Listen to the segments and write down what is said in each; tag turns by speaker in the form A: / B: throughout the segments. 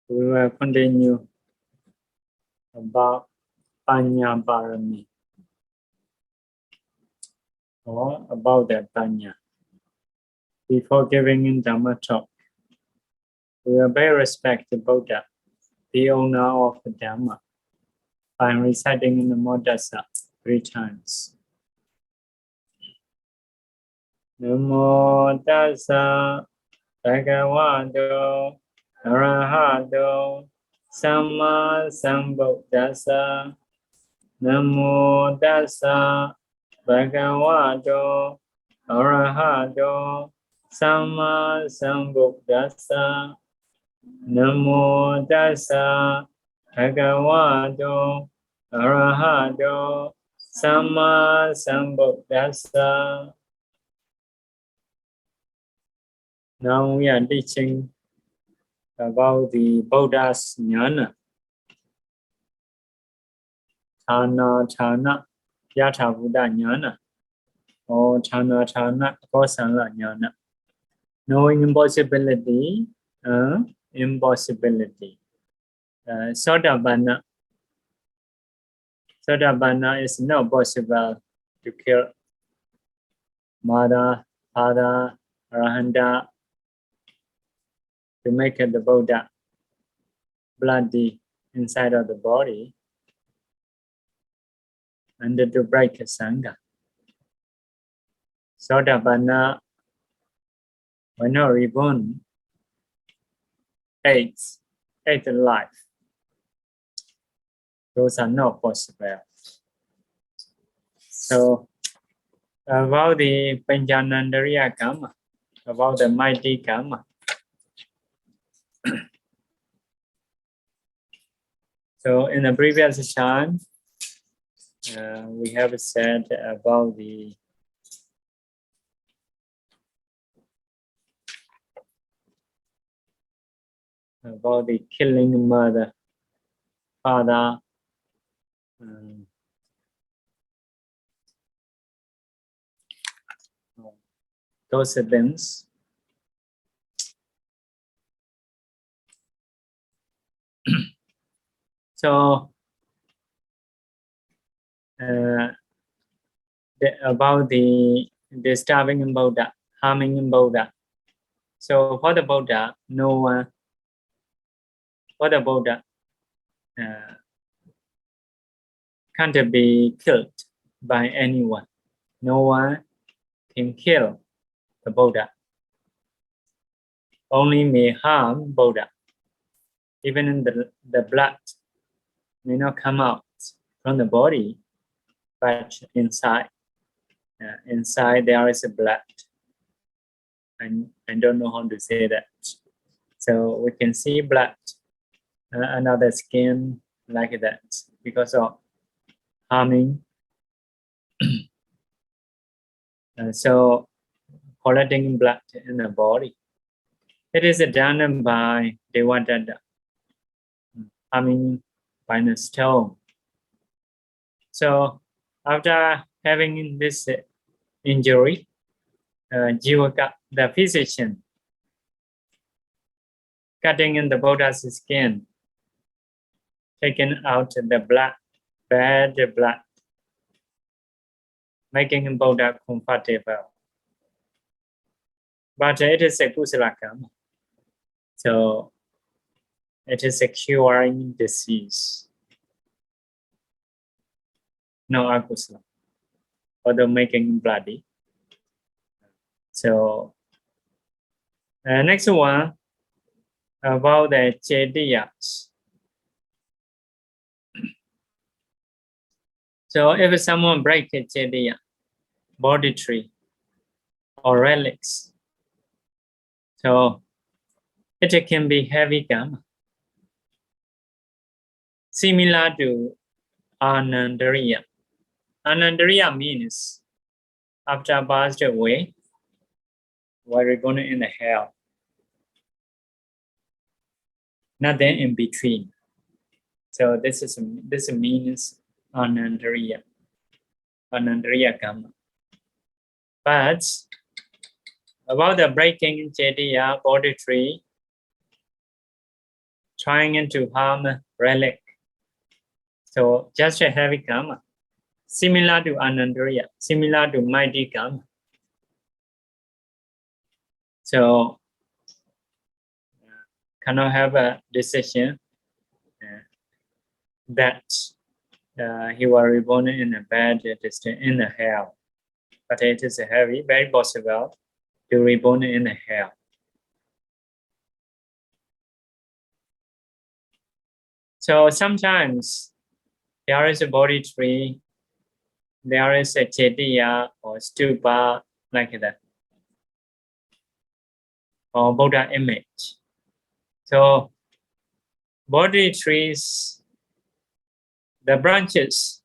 A: we will continue about Paññā Pāramī, or about the Paññā. Before giving in Dhamma talk, we will pay respect to Buddha, the owner of the Dhamma, by reciting in the Modasa 3 times. Namo Tassa Bhagavato Arahato Samma Sambuddhassa. Namo Tassa Bhagavato Arahato Samma Sambuddhassa. Namo Tassa Bhagavato Arahato Samma Sambuddhassa. Now we are teaching about the Buddha's ñāṇa. Ṭhānāṭhāna, yathābhūtañāṇa, or Ṭhānāṭhāna, kosalla ñāṇa. Knowing impossibility, impossibility. Sotāpanna. Sotāpanna is not possible to kill mother, father, Arahanta, to make the Buddha bloody inside of the body, and to break the Saṅgha. Sotāpanna, when not reborn, eight life. Those are not possible. So, about the ānantariya kamma, about the mighty kamma. So in the previous time, we have said about the killing mother, father, those things. So about the disturbing Buddha, harming Buddha. So for the Buddha, no one. For the Buddha, can't be killed by anyone. No one can kill the Buddha. Only may harm Buddha. Even in the blood may not come out from the body, but inside there is a blood. And I don't know how to say that. So we can see blood, another skin like that because of harming. So collecting blood in the body. It is done by Devadatta, harming by the stone. So after having this injury, Jivaka, the physician, cutting in the Buddha's skin, taking out the blood, bad blood, making Buddha comfortable. But it is a kosalla kamma. So it is a curing disease. No akosala, although making bloody. So next one about the Cetiya. So if someone breaks a Cetiya, body tree or relics, so it can be heavy kamma, similar to ānantariya. Ānantariya means after passed away, we're going in the hell. Nothing in between. So this means ānantariya kamma. But about the breaking Cetiya body tree, trying to harm relic. So just a heavy kamma, similar to ānantariya, similar to mighty kamma. So cannot have a decision that he was reborn in a bad distance in the hell. But it is heavy, very possible to reborn in the hell. So sometimes there is a body tree, there is a Cetiya or stupa like that, or Buddha image. So body trees, the branches,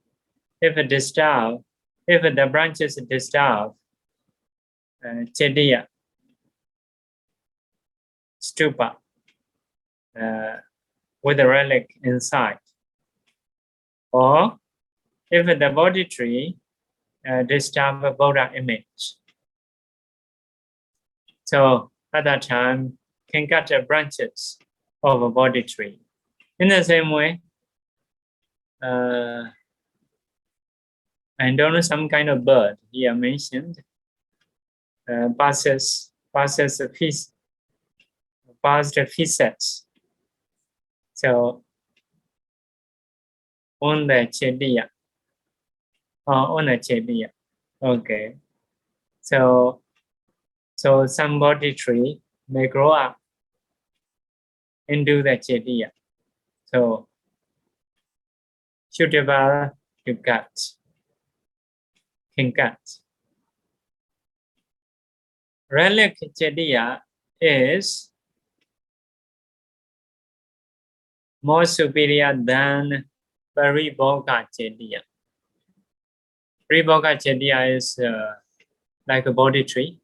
A: if the branches disturb Cetiya, stupa, with a relic inside, or if the body tree disturb a Buddha image. So at that time, can cut the branches of a body tree. In the same way, I don't know, some kind of bird here mentioned passes feces. So on the Cetiya, okay. So some body tree may grow up into the Cetiya. So suitable to cut, can cut. Relic Cetiya is more superior than Paribhoga Cetiya. Paribhoga Cetiya is like a body tree.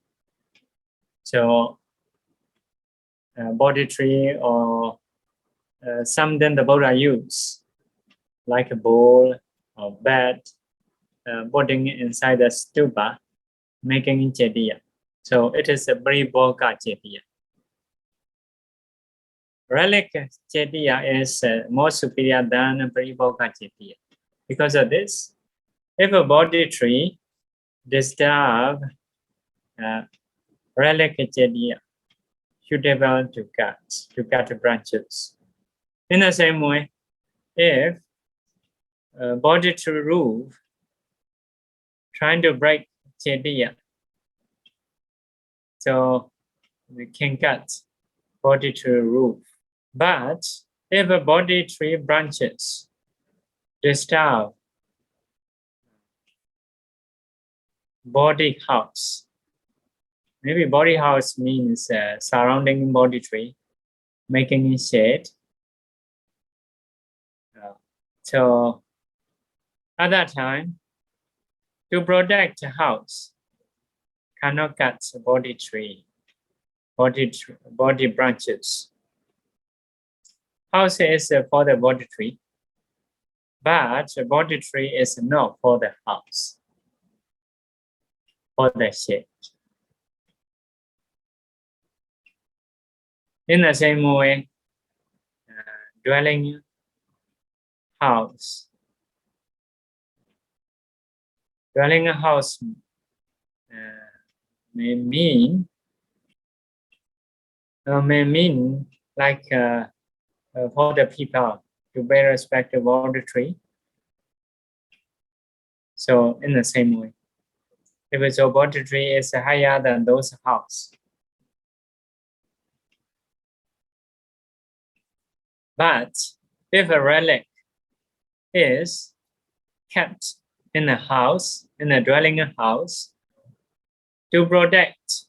A: So body tree or something the Buddha use, like a bowl or bed, putting inside the stupa, making Cetiya. So it is a Paribhoga Cetiya. Relic Cetiya is more superior than Paribhoga Cetiya. Because of this, if a body tree disturb relic Cetiya, suitable to cut branches. In the same way, if body tree roof trying to break Cetiya, so we can cut body tree roof. But if a body tree branches disturb body house, maybe body house means surrounding body tree, making it shade. So at that time, to protect the house, cannot cut body tree, body branches. House is for the body tree, but the body tree is not for the house, for the shade. In the same way, dwelling house. Dwelling house may mean like for the people to pay respect to body tree. So in the same way, if it's a body tree is higher than those house. But if a relic is kept in a house, in a dwelling house, to protect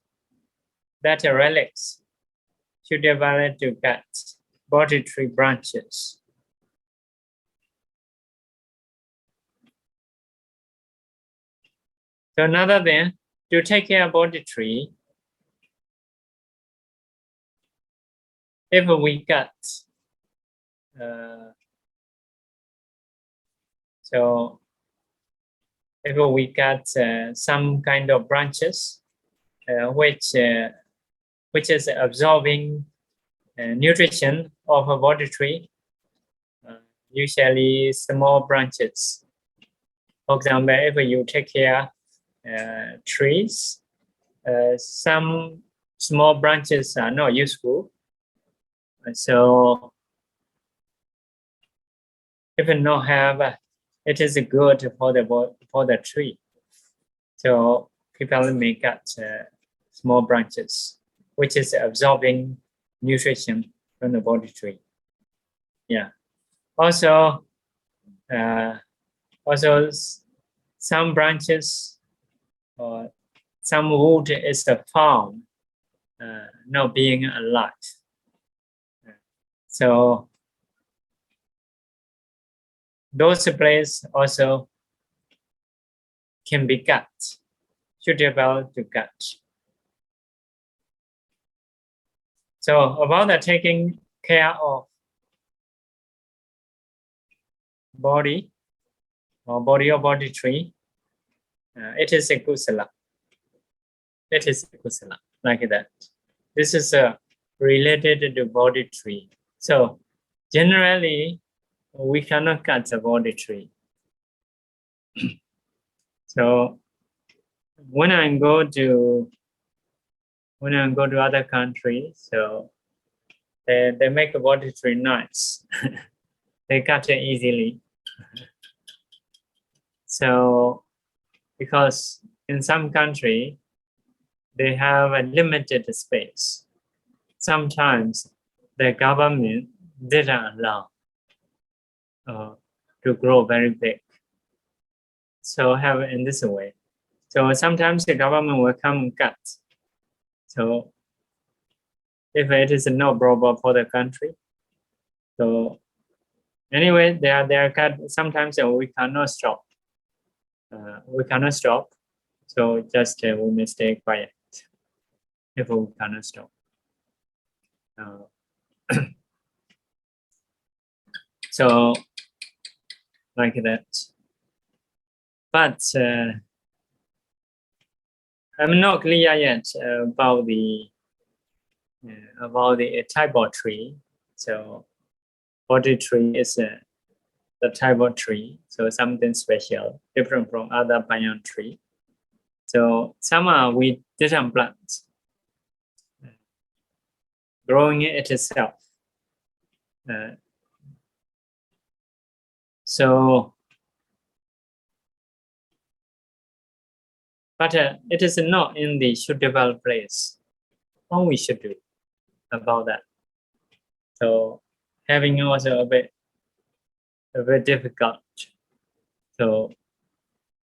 A: that relics, suitable to cut body tree branches. So another thing, to take care of body tree, if we cut, so if we cut some kind of branches which is absorbing nutrition of a body tree, usually small branches. For example, if you take care trees, some small branches are not useful. So even not have, it is good for the tree. So people may cut small branches, which is absorbing nutrition from the body tree. Yeah. Also, some branches or some wood is found not being alive. So those places also can be cut, suitable to cut. So about the taking care of body or body tree, it is a kosalla. It is a kosalla, like that. This is related to body tree. So generally, we cannot cut the body tree. So when I go to other countries, so they make a body tree nice. They cut it easily. So because in some country they have a limited space. Sometimes the government didn't allow to grow very big. So have it in this way. So sometimes the government will come and cut. So if it is not proper for the country, so anyway, they are cut. Sometimes we cannot stop. We cannot stop. So just we may stay quiet if we cannot stop. So like that. But I'm not clear yet about the type of tree. So body tree is the type of tree, so something special, different from other Paññā tree. So some we didn't plant, growing it itself. So, but it is not in the suitable place. What we should do about that? So having also a bit difficult. So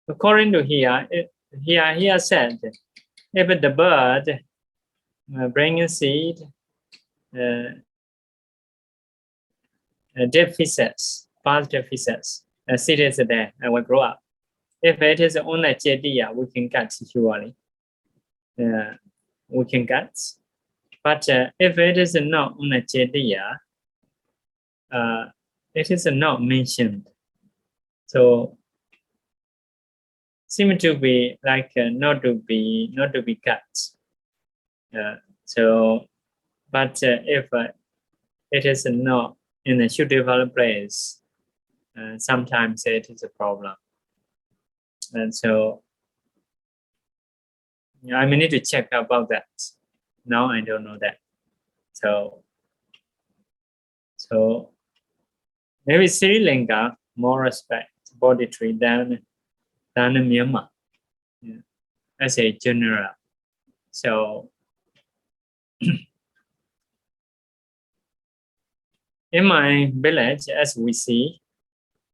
A: according to here said, if the bird bringing seed, dead feces, positive feces, seed is there and will grow up. If it is only Cetiya, we can cut surely. We can cut. But if it is not only Cetiya, it is not mentioned. So seem to be like not to be cut. So, but if it is not in a suitable place, sometimes it is a problem. And so I may need to check about that. Now I don't know that. So maybe Sri Lanka more respect body tree than Myanmar, as a general. So in my village, as we see,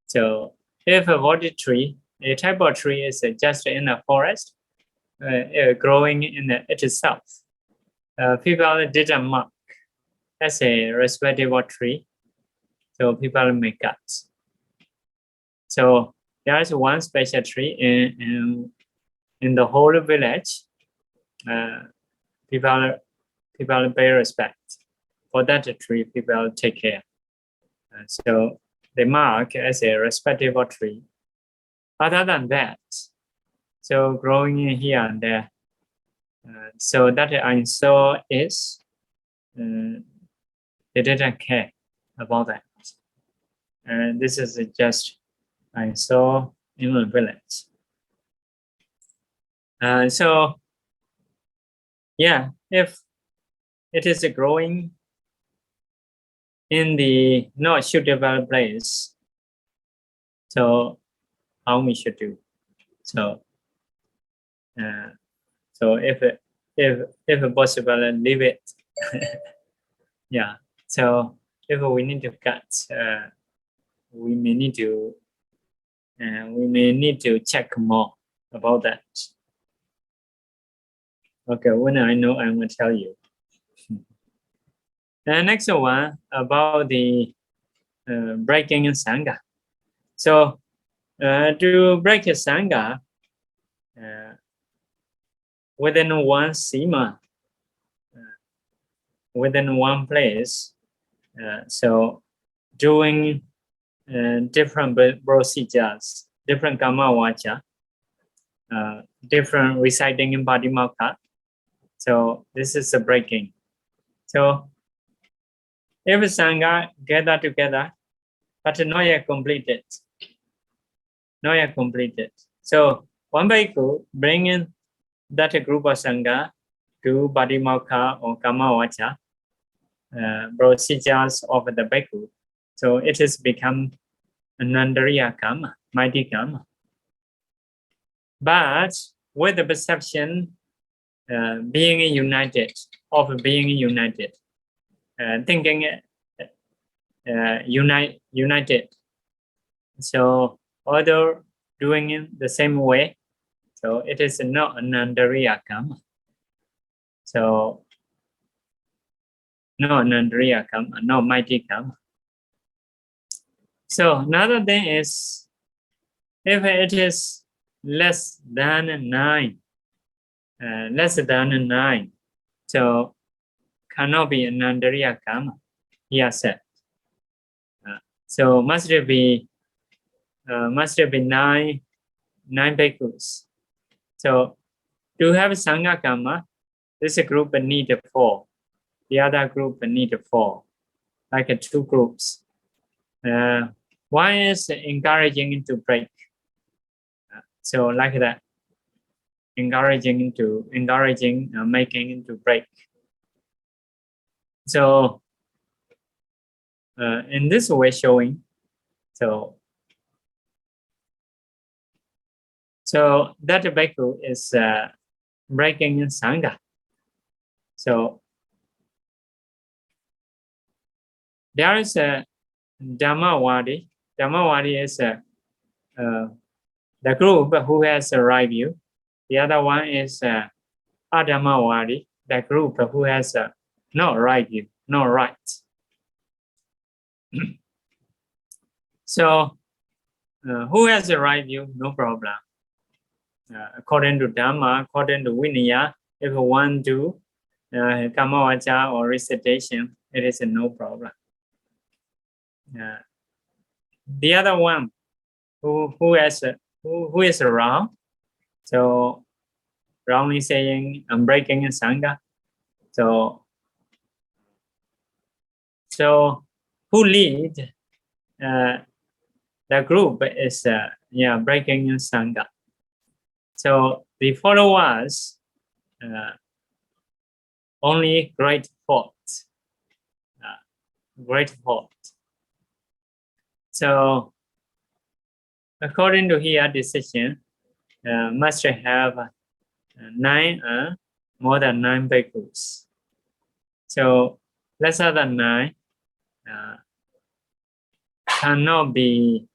A: so if a body tree, a type of tree is just in a forest, growing in it itself, people didn't mark as a respectable tree, so people may cut. So there is one special tree in the whole village. People pay respect for that tree. People take care. So they mark as a respectable tree. Other than that, so growing in here and there, so that I saw is they didn't care about that. And this is just I saw in a village. So, yeah, if it is growing in the not suitable place, so how we should do? So, so if possible, leave it. Yeah. So if we need to cut, we may need to check more about that. Okay, when I know, I'm going to tell you. The next one about the breaking in Saṅgha. So to break a Saṅgha within one sima, within one place, so doing different procedures, different kamma vacha, different reciting in Padimaka. So this is a breaking. So if Saṅgha gather together, but not yet completed. Not yet completed. So one bhikkhu bring in that group of Saṅgha to Padimaka or kamma vacha, procedures of the bhikkhu. So it has become ānantariya kamma, mighty kamma. But with the perception being united, thinking united. So although doing it the same way, so it is not ānantariya kamma. So no ānantariya kamma, no mighty kamma. So another thing is, if it is less than 9, so cannot be ānantariya kamma, he has said. So must be 9 bhikkhus. So to have Saṅgha kamma, this group need 4. The other group need 4, like 2 groups. One is encouraging to break. So like that, encouraging making to break. So in this way showing, so that bhikkhu is breaking in Saṅgha. So there is a Dhammavadi. Dhammavadi is the group who has a right view. The other one is Adhammavadi, the group who has no right view, no right. So who has a right view? No problem. According to Dhamma, according to Vinaya, if one do kamma vacha or recitation, it is no problem. The other one who is wrong, so wrongly saying I'm breaking in Saṅgha. So who lead the group is breaking in Saṅgha. So the followers only great fault. Great fault. So according to his decision, must have 9 more than 9 bhikkhus. So lesser than 9 cannot be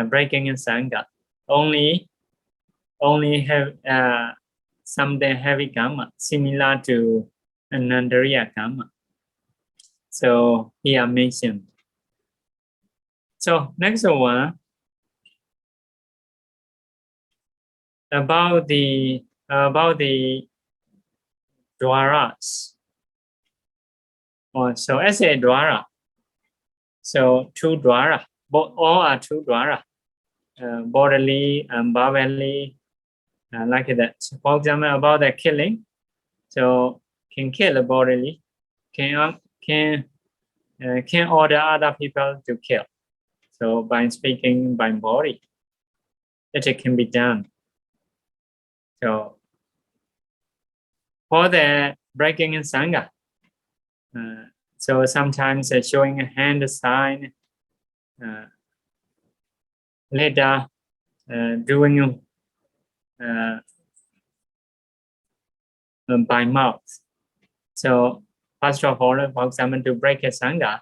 A: breaking in Saṅgha. Only have something heavy kamma similar to ānantariya kamma. So here mentioned. So next one about the dwaras. So as a dwara, so 2 dwara, all are 2 dwara, bodily and verbally, like that. For example, about the killing, so can kill bodily, can can order other people to kill. So by speaking by body, it can be done. So for the breaking in Saṅgha, so sometimes showing a hand sign, later doing by mouth. So first of all, for example, to break a Saṅgha,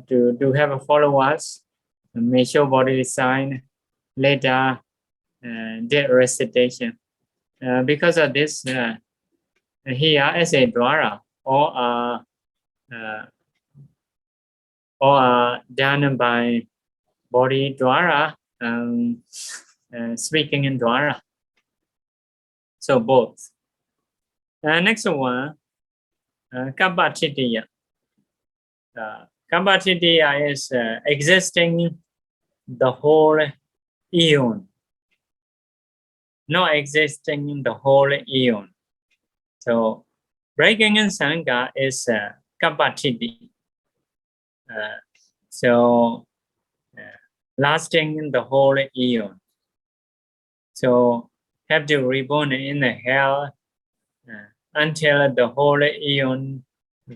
A: to have a followers, may show bodily sign, later dead recitation. Because of this, here as a dwara or done by body dwara, speaking in dwara. So both. Next one, kamma Cetiya. Kamma Cetiya is existing the whole eon, not existing the whole eon. So breaking in Saṅgha is kamma Cetiya. So lasting the whole eon. So have to reborn in the hell until the whole eon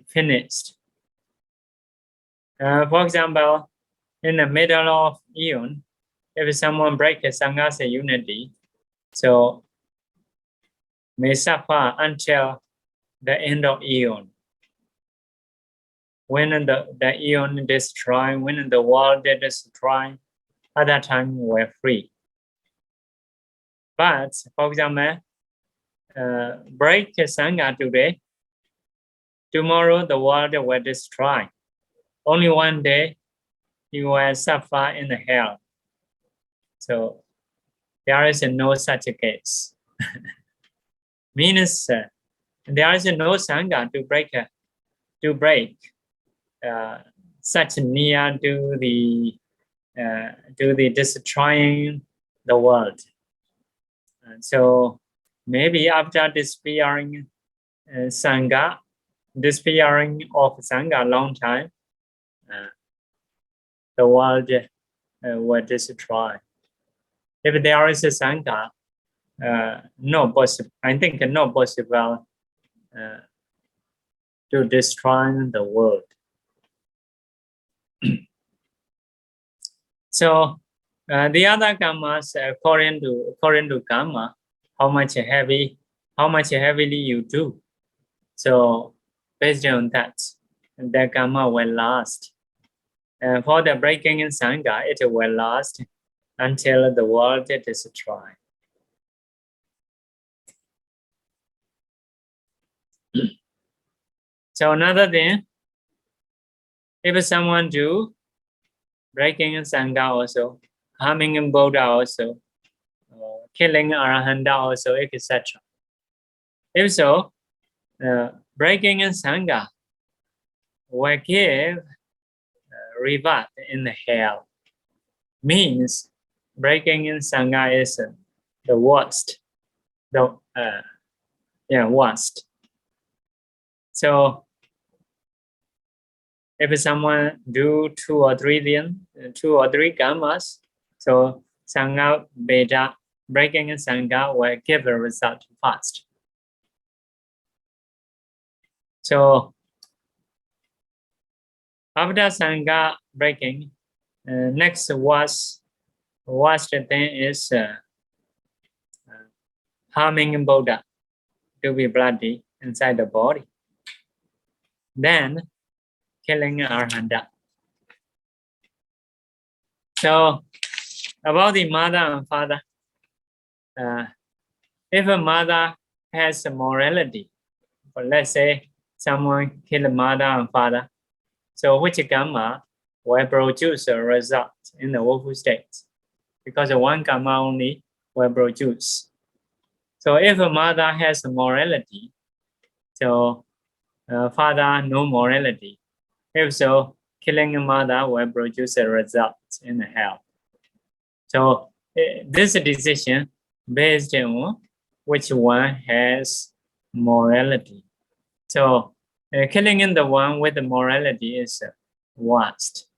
A: finished. For example, in the middle of eon, if someone breaks the Saṅgha's unity, so may suffer until the end of eon. When the eon destroy, when the world destroy, at that time we're free. But for example, break Saṅgha today, tomorrow the world will destroy. Only one day you will suffer in the hell. So there is no such a case. Means there is no Saṅgha to break such near to the destroying the world. So maybe after disappearing Saṅgha, disappearing of Saṅgha a long time, the world will destroy. If there is a Saṅgha, no possible. I think no possible to destroy the world. So the other kammas, according to kamma, how much heavily you do. So based on that, the kamma will last. For the breaking in Saṅgha, it will last until the world is destroyed. So another thing, if someone do breaking in Saṅgha also, harming in Buddha also, killing Arahanta also, etc. If so, breaking in Saṅgha will give rebirth in the hell. Means breaking in Saṅgha is the worst. Worst. So if someone do two or three kammas, so Saṅgha beta, breaking in Saṅgha will give a result fast. So after Saṅgha breaking, next worst thing is harming Buddha to be bloody inside the body. Then killing Arahanta. So about the mother and father, if a mother has a morality, or let's say someone killed mother and father, so which kamma will produce a result in the woeful state? Because one kamma only will produce. So if a mother has a morality, so father no morality. If so, killing a mother will produce a result in the hell. So this decision based on which one has morality. So Killing in the one with the morality is worst.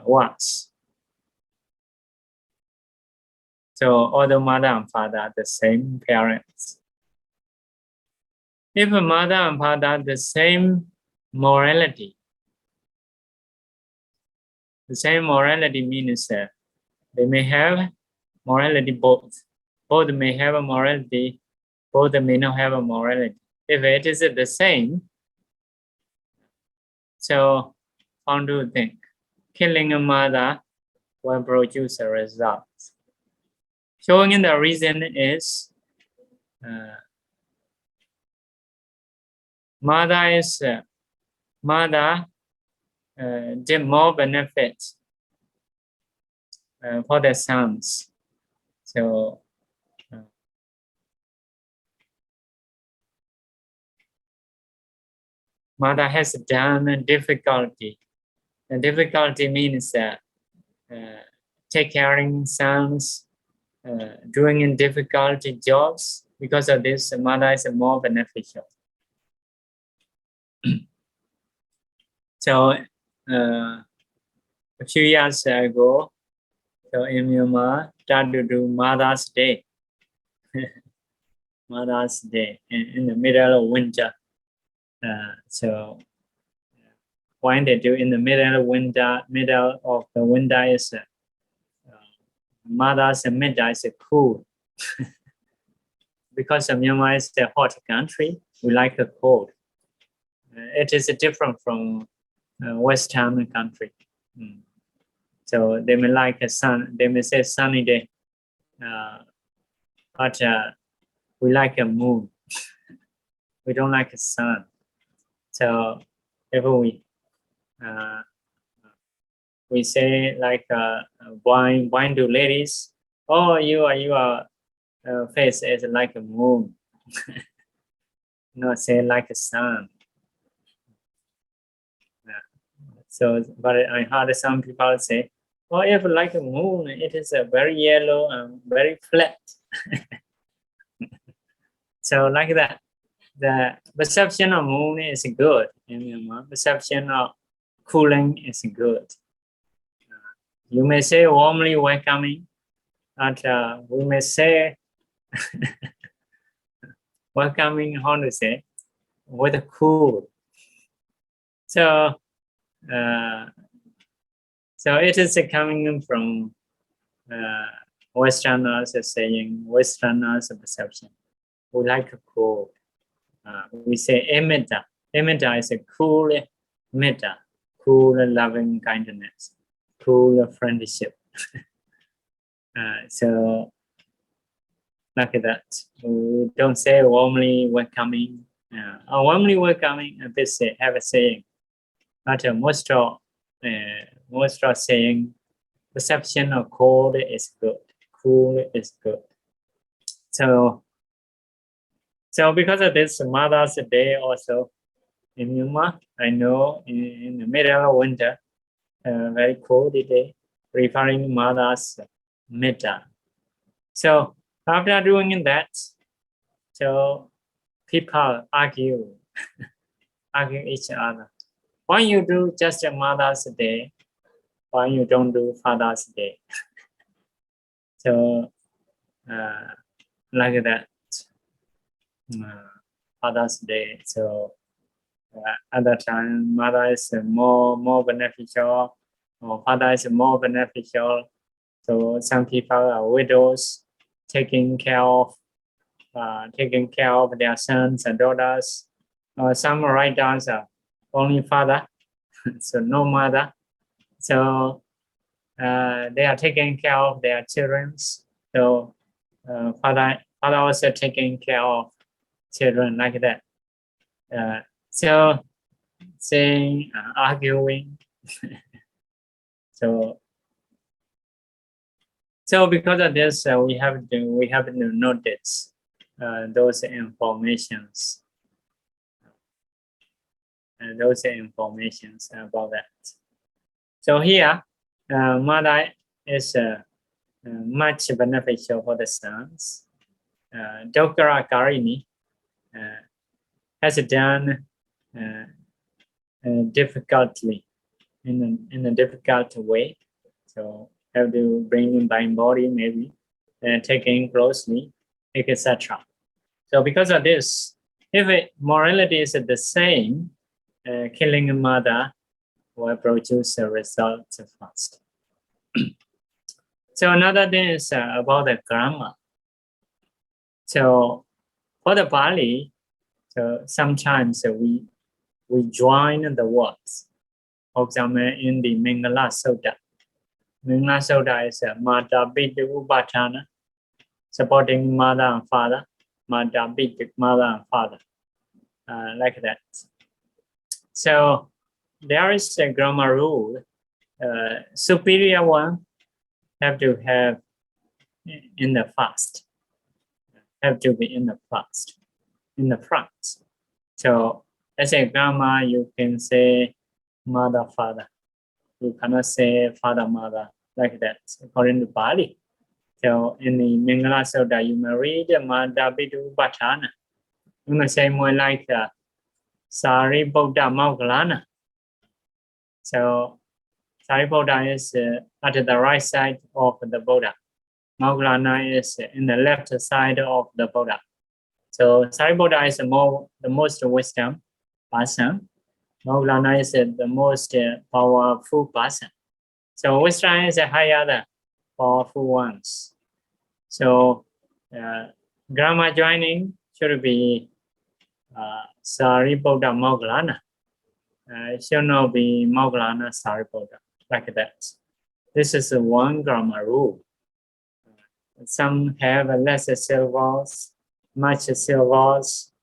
A: Worse. So although mother and father are the same parents, if a mother and father are the same morality, the same morality means they may have morality both. Both may have a morality, both may not have a morality. If it is the same, so how do you think? Killing a mother will produce a result. Showing in the reason is mother did more benefits for the sons. So mother has done a difficulty. The difficulty means take caring sons, doing in difficulty jobs. Because of this, mother is more beneficial. So a few years ago, so in Myanmar, started to do Mother's Day. Mother's Day in the middle of winter. So when they do in the middle of the winter is Mother's midday is cool. Because Myanmar is a hot country, we like the cold. It is different from Western country. So they may like a sun. They may say sunny day, but we like a moon. We don't like a sun. So if we say like wine to ladies, oh, your face is like a moon. Not say like a sun. So, but I heard some people say, oh, if like a moon, it is very yellow and very flat. So like that, the perception of moon is good. Perception of cooling is good. You may say warmly welcoming, but we may say welcoming, how to say, with a cool. So it is coming from Westerners saying, Westerners perception. We like a cool. We say emeta. Emeta is a cool metta, cool loving kindness, cool friendship. So like that. We don't say warmly welcoming. Warmly welcoming, a bit have a saying. But most of saying perception of cold is good, cool is good. So because of this Mother's Day also in Myanmar, I know in the middle of winter, very cold day, referring to Mother's metta. So after doing that, so people argue each other. Why you do just a Mother's Day? Why you don't do Father's Day? So like that, Father's Day. So at that time, mother is more beneficial, or father is more beneficial. So some people are widows, taking care of their sons and daughters. Some writers are only father, so no mother. So they are taking care of their children. So father also taking care of children like that. So saying, arguing. So because of this, we have to notice those informations. Those informations about that. So here, mother is much beneficial for the sons. Dr. Karini has done difficultly, in a difficult way. So have to bring in by body, maybe, taking closely, etc. So because of this, if morality is the same, killing a mother will produce a result fast. So another thing is about the grammar. So for the Pali, so sometimes we join the words. For example, in the Mingala Sutta. Mingala Sutta is Mata Bidya Upathana, supporting mother and father. Mata Bidya, mother and father, like that. So there is a grammar rule. Superior one have to have in the first. Have to be in the first, in the front. So as a grammar, you can say mother, father. You cannot say father, mother, like that, according to Pali. So in the Mingala Sutta, you may read Mata Bidya Upathana. In the same way like Sariputta Moggallana. So Sariputta is at the right side of the Buddha. Moggallana is in the left side of the Buddha. So Sariputta is the most wisdom person. Moggallana is the most powerful person. So which one is higher the powerful ones? So grammar joining should be Sariputta Moggallana. Should not be Moggallana Sariputta, like that. This is one grammar rule. Some have less syllables, much syllables.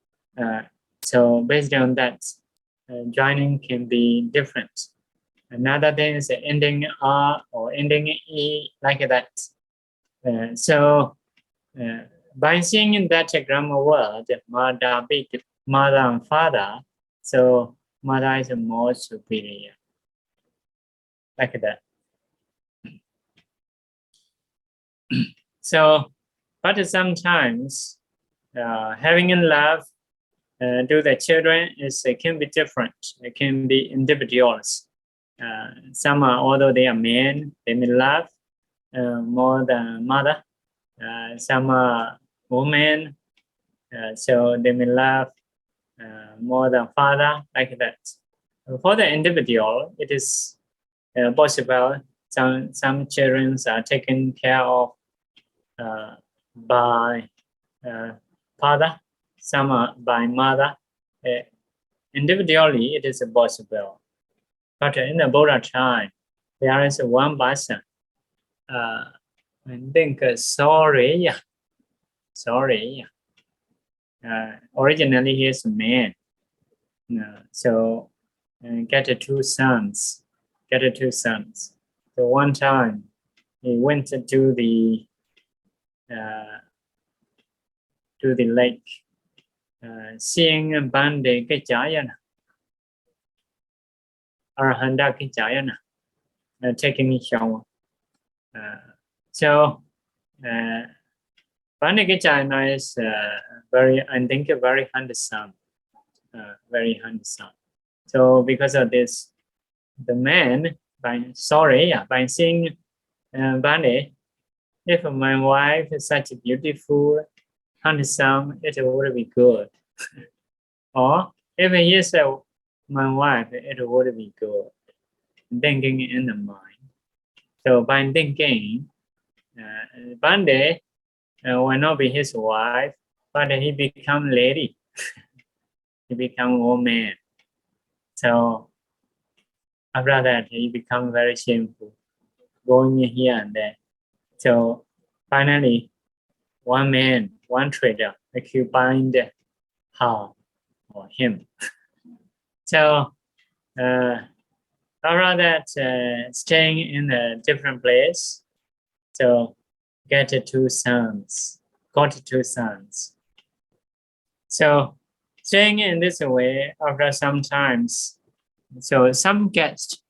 A: So based on that, joining can be different. Another thing is ending R or ending E, like that. So by seeing that grammar word, mother, mother and father, so mother is more superior, like that. So, but sometimes having in love to the children can be different. It can be individuals. Some are, although they are men, they may love more than mother. Some are women, so they may love more than father, like that. For the individual, it is possible. Some children are taken care of by father, some are by mother. Individually, it is possible. But in the Buddha time, there is one person. I think sorry. Originally, he is a man. So get two sons. So one time, he went to the lake, seeing Bande Kajayana, Arahantas Kajayana, taking a shower. So Bande Kajayana is very handsome, very handsome. So because of this, the man by seeing Bande, if my wife is such a beautiful, handsome, it would be good. Or if he is my wife, it would be good. Thinking in the mind. So by thinking, Bande will not be his wife, but he become lady. He become woman. So after that, he become very shameful, going here and there. So finally, one man, one trader, occupied her or him. So after that, staying in a different place, so got two sons. So staying in this way, after some times, so some guests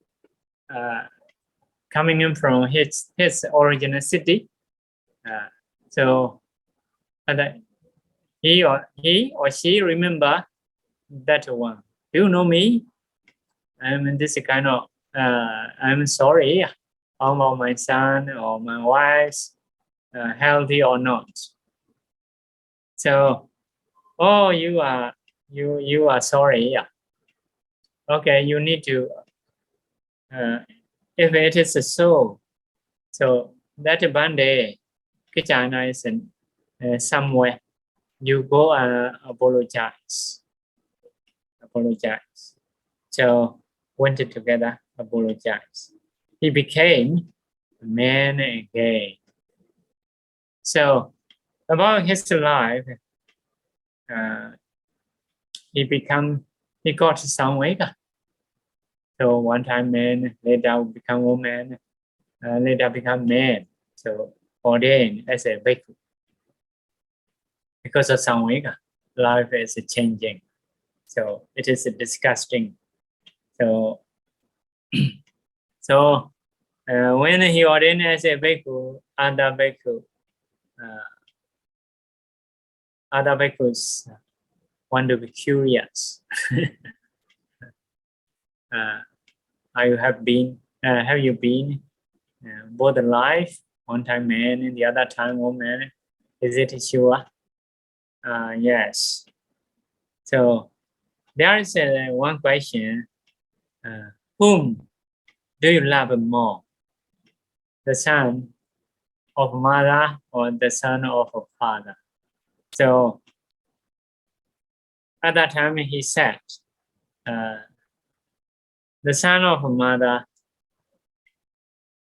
A: coming in from his original city. So he or she remember that one. Do you know me? I'm in this kind of, I'm sorry about my son or my wife's healthy or not. So, oh, you are sorry. Yeah. Okay, you need to. If it is a soul, so that one day, Kichana is in somewhere. You go and apologize. So went together, apologize. He became a man again. So about his life, he got Saṅgha. So one time man, later become woman, later become man. So ordained as a bhikkhu. Because of Saṅgha, life is changing. So it is disgusting. So, when he ordained as a bhikkhu, other bhikkhus want to be curious. Have you been both alive? One time man and the other time woman. Is it sure? Yes. So there is one question. Whom do you love more? The son of mother or the son of a father? So at that time he said, the son of a mother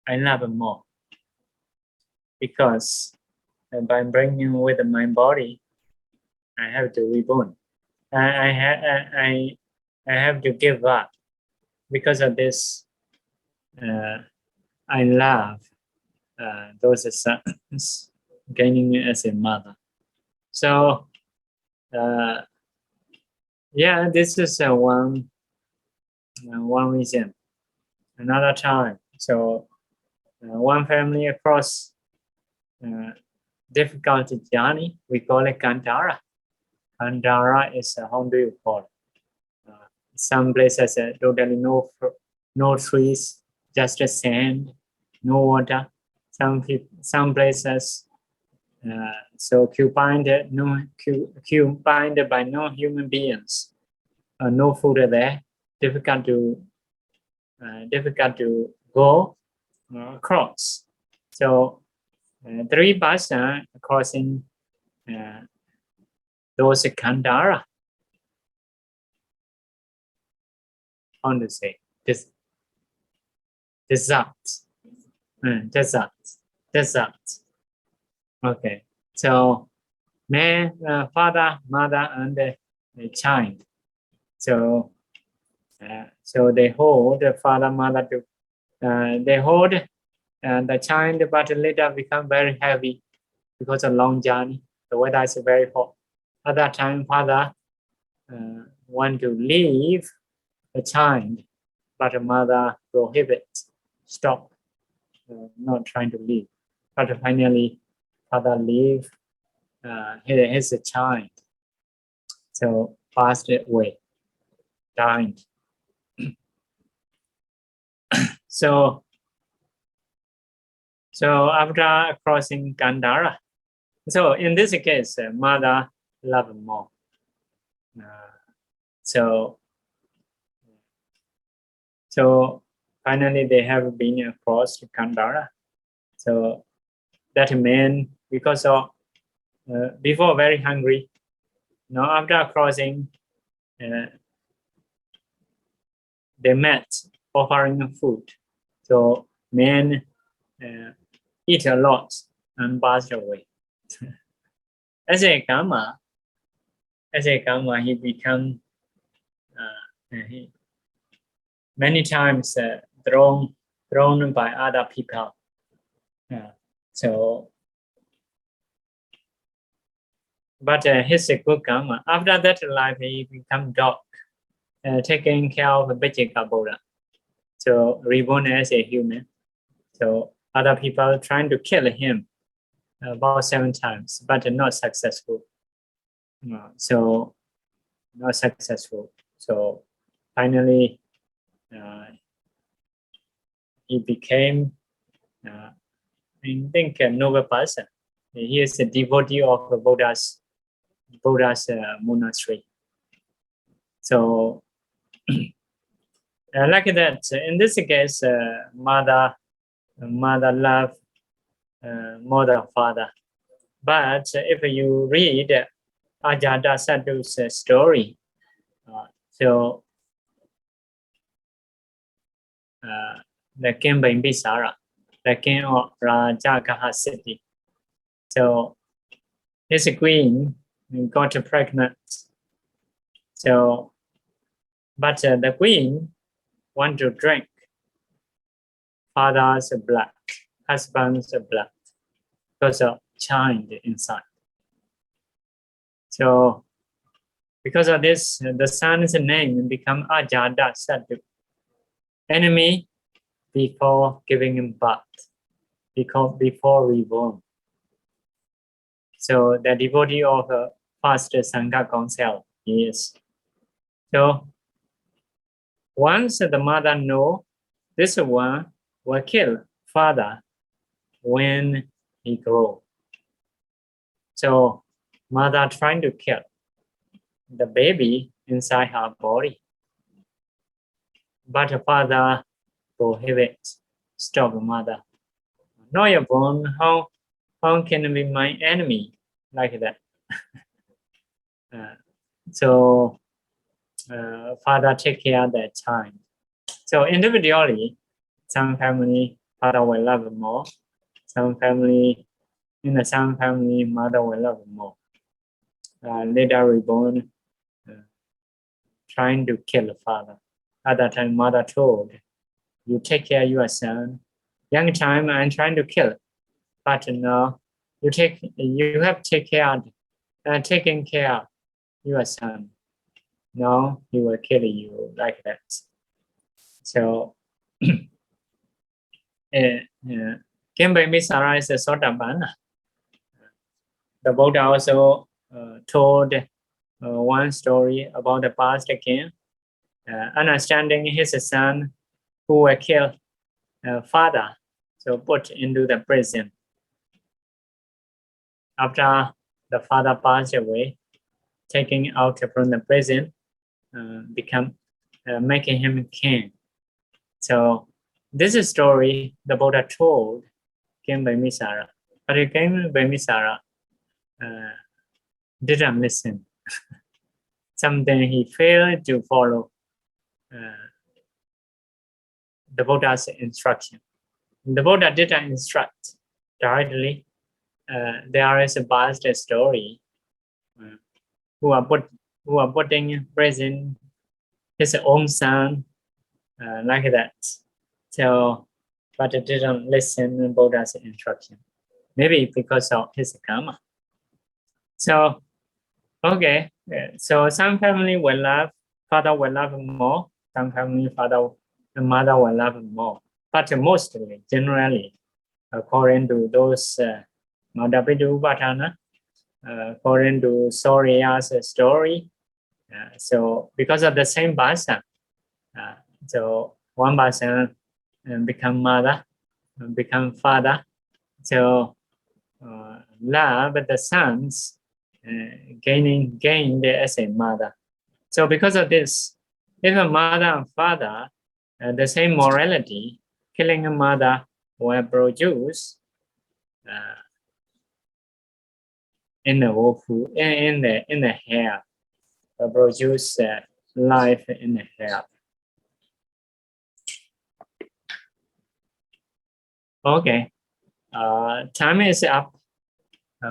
A: I love more, because by bringing with my body, I have to reborn. I have to give up. Because of this, I love those sons gaining as a mother. So, yeah, this is one reason. Another time, so one family across difficult journey, we call it Kantara. Kantara is how do you call it? Some places totally no trees, just a sand, no water. Some places so occupied by no human beings, no food there. Difficult to go across. So 3 bus crossing those Kandara. How to say this? Desert. Okay. So man, father, mother, and the child. So they hold the father, mother to. They hold the child, but later become very heavy because of long journey. The weather is very hot. At that time, father want to leave the child, but the mother prohibits, stop, not trying to leave. But finally, father leave his child. So passed away, died. So after crossing Gandhara, so in this case, mother love more. So finally they have been across Gandhara. So that man, because of before very hungry, now after crossing, they met offering food. So man eat a lot and passed away. As a kamma, he become many times thrown by other people. So, but his good kamma. After that life, he become dog, taking care of vegetable. So reborn as a human. So other people trying to kill him about 7 times, but not successful. So not successful. So finally, he became, I think, a noble person. He is a devotee of the Buddha's monastery. So, like that, in this case, mother love more than father. But if you read Ajata Sadhu's story, so the king Bimbisara, the king of Rajagaha city, so his queen got pregnant. So, but the queen want to drink father's blood, husband's blood, because of child inside. So, because of this, the son's name become Ajata Sadhu, enemy before giving him birth, before reborn. So the devotee of the first Saṅgha council is. So once the mother know this one will kill father when he grow. So mother trying to kill the baby inside her body, but father prohibits, stop mother. No, you're born. How can it be my enemy like that? So father take care of that child. So individually, some family father will love more. Some family, in some family, mother will love more. Later reborn, trying to kill the father. At that time, mother told, "You take care of your son. Young time, I'm trying to kill, but no, you have taken care of your son. No, he will kill you like that." So, Kimbamisara is a Sotāpanna. The Buddha also told one story about the past king, understanding his son who will kill father, so put into the prison. After the father passed away, taking out from the prison, making him king. So this is story the Buddha told King Bimbisara, but King Bimbisara didn't listen. Something he failed to follow the Buddha's instruction. The Buddha didn't instruct directly. There is a past story who are putting in prison his own son like that. So, but it didn't listen to Buddha's instruction. Maybe because of his kamma. So, okay. So some family will love, father will love more. Some family, the mother will love more. But mostly, generally, according to those Madhapidupathana, according to Sorya's story, so because of the same person, so one person become mother, become father. So love the sons gained as a mother. So because of this, if a mother and father the same morality, killing a mother will produce in the hair, will produce life in the hair. Okay, time is up.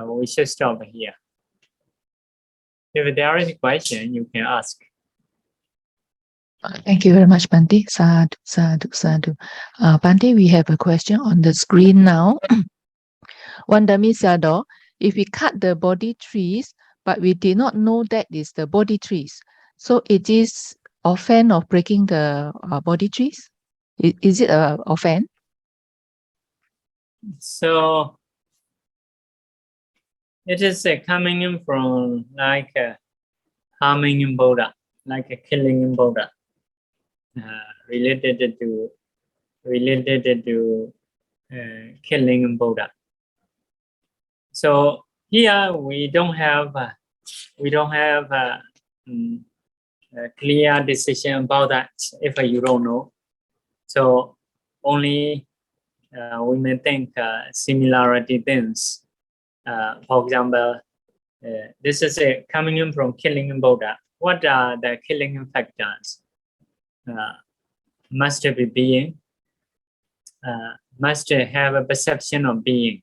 A: We should stop here. If there is a question, you can ask.
B: Thank you very much, Bhante. Sadhu, sadhu, sadhu. Bhante, we have a question on the screen now. Wandami Sadho, if we cut the body trees, but we did not know that is the body trees, so it is offense of breaking the body trees? Is it an offense?
A: So it is coming in from like harming in Buddha, like killing in Buddha. related to killing Buddha. So here we don't have a clear decision about that if you don't know. So only we may think similarity things. For example, this is coming in from killing Buddha. What are the killing factors? Must be being. Must have a perception of being.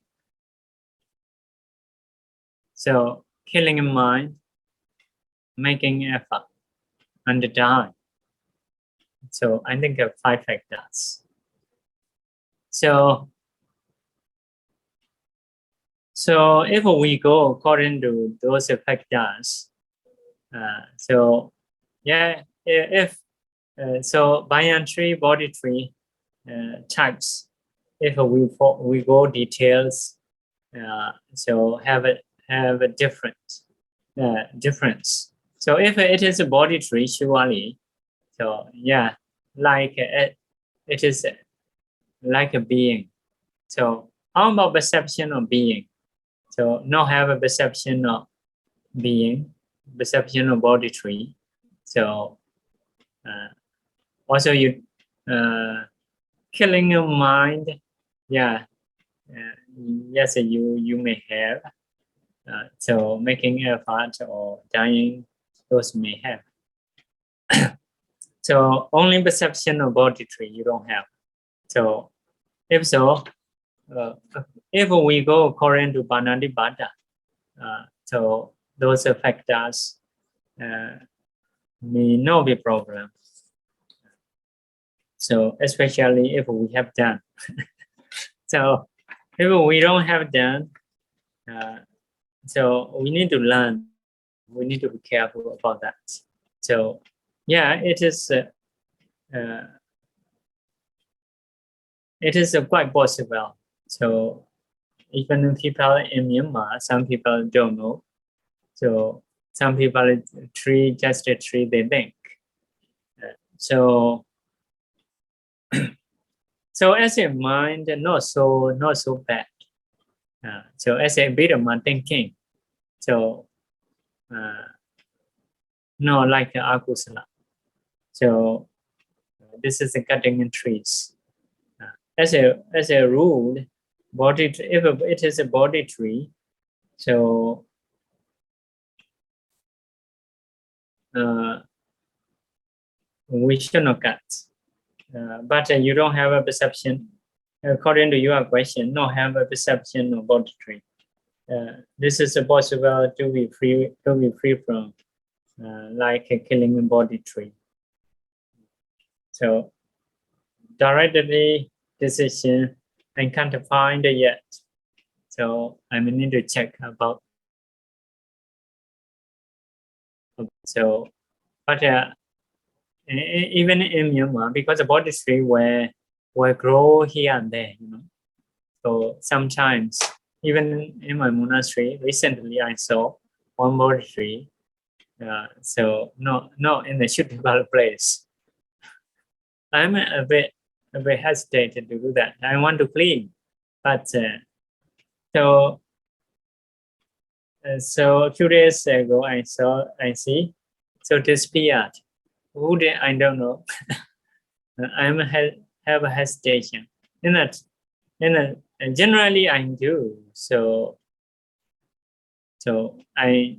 A: So killing in mind, making effort, and dying. So I think of 5 factors. So if we go according to those factors, so yeah, if so banyan tree, body tree types, if we go details, so have a difference. So if it is a body tree, surely, so yeah, like it is like a being. So how about perception of being? So not have a perception of being, perception of body tree. So also you killing your mind, yeah, yes, you may have. So making effort or dying, those may have. So only perception of body tree you don't have. So if so, if we go according to Paññā, so those factors may not be problem. So especially if we have done. So if we don't have done, so we need to learn. We need to be careful about that. So yeah, it is quite possible. So even people in Myanmar, some people don't know. So some people just a tree they think. So as a mind, not so bad. So as a bit of my thinking, so not like akusala. So this is a cutting in trees. As a rule, body if it is a body tree, so we should not cut. But you don't have a perception, according to your question, not have a perception of body tree. This is possible to be free from like killing a body tree. So directly decision I can't find it yet. So I may need to check about. So, but even in Myanmar, because the body tree will grow here and there, you know. So sometimes, even in my monastery, recently I saw one body tree. So not in a suitable place. I'm a bit hesitated to do that. I want to clean, but so a few days ago I see, so disappeared. Who did I don't know. I'm have a hesitation. Generally I do. So I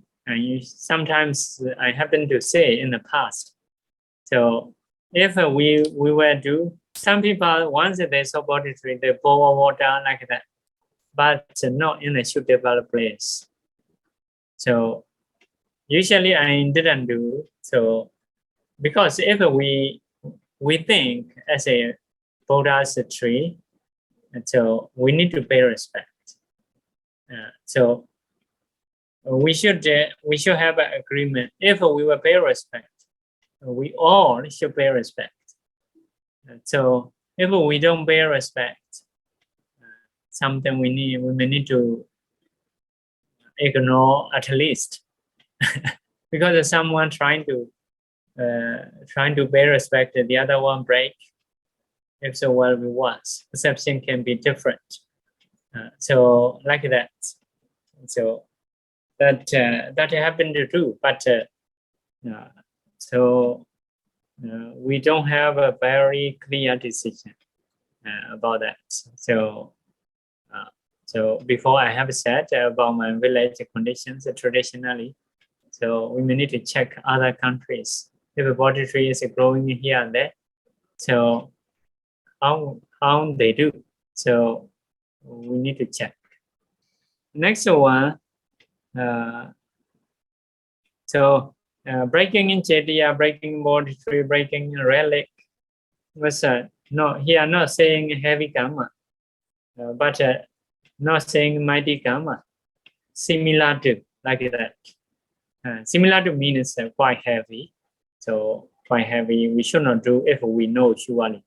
A: sometimes I happen to say in the past. So if we were to, some people once they saw body tree, they pour water like that, but not in a suitable place. So usually I didn't do so, because if we think as a Buddha's tree, so we need to pay respect. So we should have an agreement. If we will pay respect, we all should pay respect. So if we don't pay respect, something we may need to ignore at least, because someone trying to trying to pay respect, the other one break. If so, well, we was. Perception can be different. So like that. So that happened too. But we don't have a very clear decision about that. So before I have said about my village conditions traditionally, so we may need to check other countries if a body tree is growing here and there. So how they do? So we need to check. Next one. Breaking in Cetiya, breaking body tree, breaking relic was no here not saying heavy kamma, but not saying mighty kamma. Similar to like that. Similar to means quite heavy. So quite heavy. We should not do if we know surely.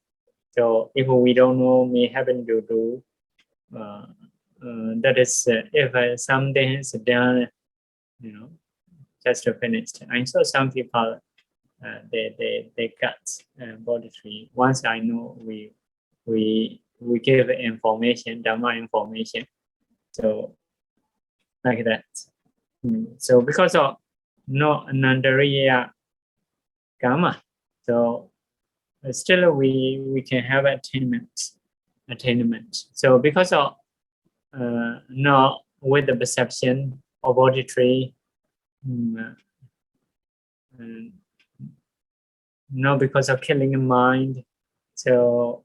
A: So if we don't know, may happen to do. That is if something is done, just finished. I saw some people they cut body tree. Once I know, we give information, Dhamma information. So like that. So because of no ānantariya kamma, so still we can have attainment. So because of not with the perception of body tree, not because of killing a mind, so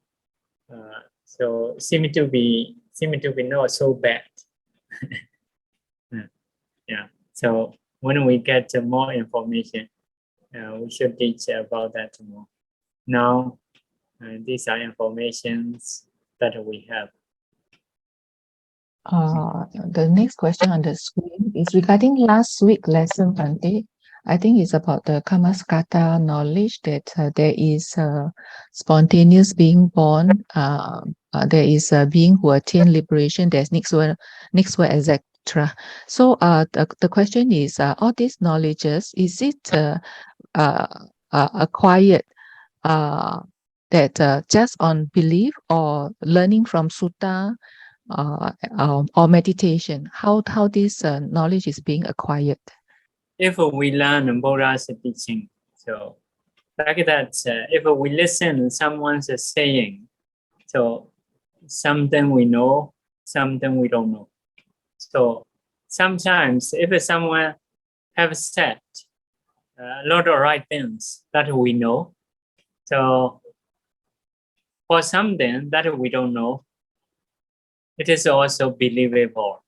A: seem to be not so bad. Yeah. So when we get more information, we should teach about that more. Now, these are informations that we have.
B: The next question on the screen is regarding last week lesson, Bhante. I think it's about the kammaskata knowledge that there is spontaneous being born. There is a being who attain liberation. There's next word, etc. So the question is, all these knowledges, is it acquired that just on belief or learning from sutta or meditation? How this knowledge is being acquired?
A: If we learn Buddha's teaching, so like that, if we listen someone's saying, so something we know, something we don't know. So sometimes if someone have said a lot of right things that we know, so for something that we don't know, it is also believable.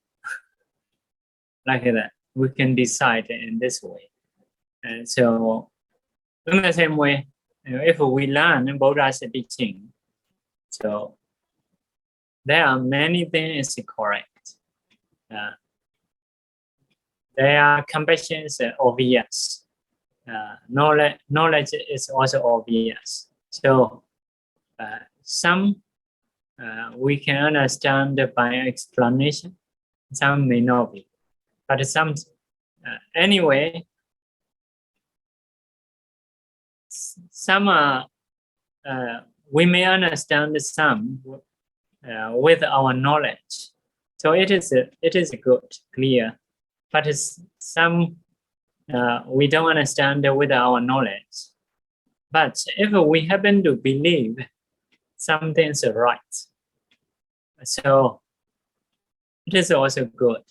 A: Like that, we can decide in this way. And so in the same way, if we learn Buddha's teaching, so there are many things correct. There are compassion is obvious. Knowledge is also obvious. So some we can understand by explanation, some may not be. But some, anyway, some we may understand some with our knowledge. So it is good, clear. But some we don't understand with our knowledge. But if we happen to believe something's right, so it is also good,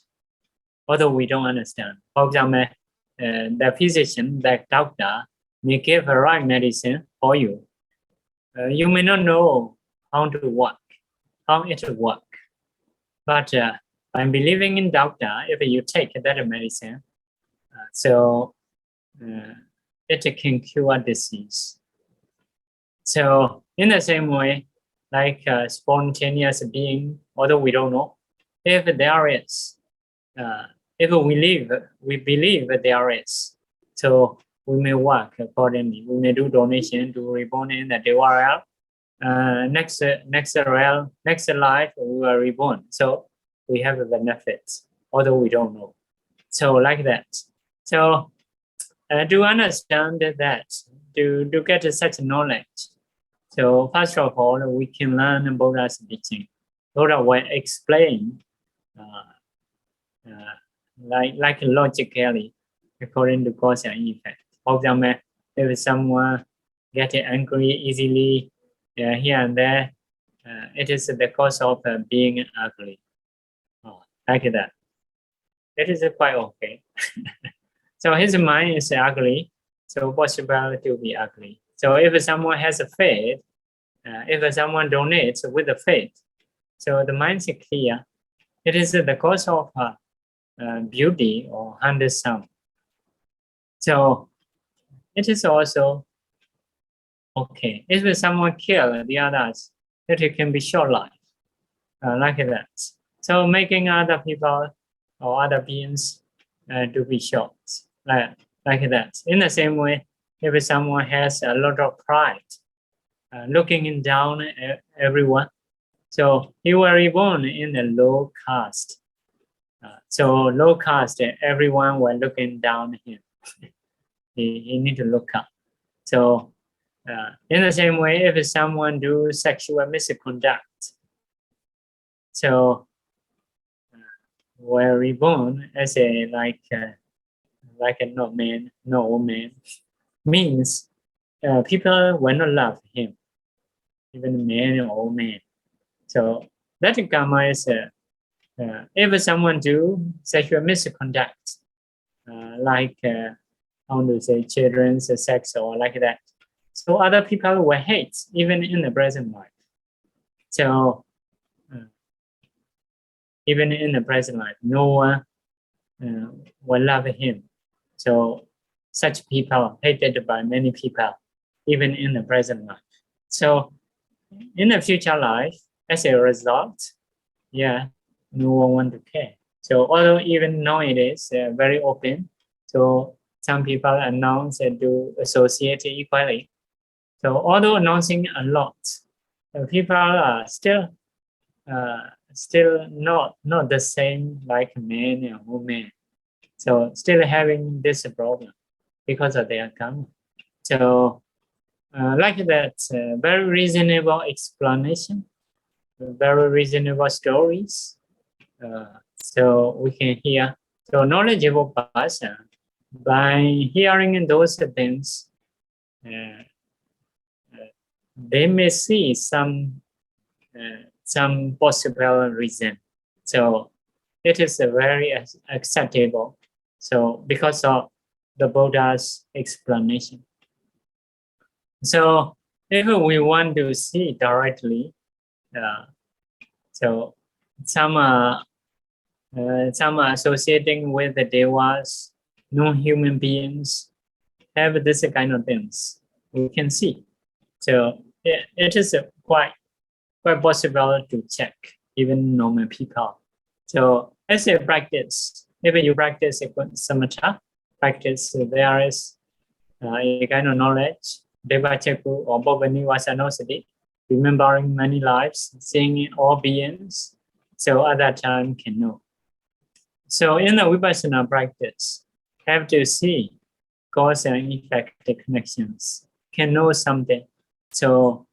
A: although we don't understand. For example, the physician, the doctor, may give a right medicine for you. You may not know how it works. But by believing in doctor, if you take that medicine, so it can cure disease. So in the same way, like spontaneous being, although we don't know, if there is, if we believe that there is, so we may work accordingly. We may do donation to reborn in the world. Next life we are reborn. So we have the benefits, although we don't know. So like that. So to understand that, to get such knowledge. So first of all, we can learn Buddha's teaching. Buddha will explain like logically according to cause and effect. For example, if someone gets angry easily here and there, it is the cause of being ugly. Like that. It is quite okay. So his mind is ugly, so possible to be ugly. So if someone has a faith, if someone donates with a faith, so the mind is clear. It is the cause of beauty or handsome. So it is also okay. If someone kills the others, it can be short life, like that. So making other people or other beings to be short, like that. In the same way, if someone has a lot of pride, looking down at everyone, so he will reborn in a low caste. So low caste, everyone will looking down at him. He need to look up. So in the same way, if someone do sexual misconduct, so were reborn as a like a no man, no woman, means people will not love him, even man or old man. So that kamma is if someone do sexual misconduct, like how to say children's sex or like that, so other people will hate even in the present life. So even in the present life, no one will love him. So such people hated by many people, even in the present life. So in the future life, as a result, no one want to care. So although even nowadays very open, so some people announce to associate equally. So although announcing a lot, people are still not the same like man and woman. So still having this problem because of their kamma. So like that, very reasonable explanation, very reasonable stories. So we can hear. So knowledgeable person, by hearing those things, they may see some possible reason. So it is very acceptable. So because of the Buddha's explanation. So if we want to see directly, so some associating with the devas, non-human beings, have this kind of things we can see. So it is quite possible to check even normal people. So as a practice, if you practice samatha practice, there is a kind of knowledge, devachaku or bhavani vasanosati, remembering many lives, seeing all beings, so at that time can know. So in the vipassana practice, have to see cause and effect connections, can know something. So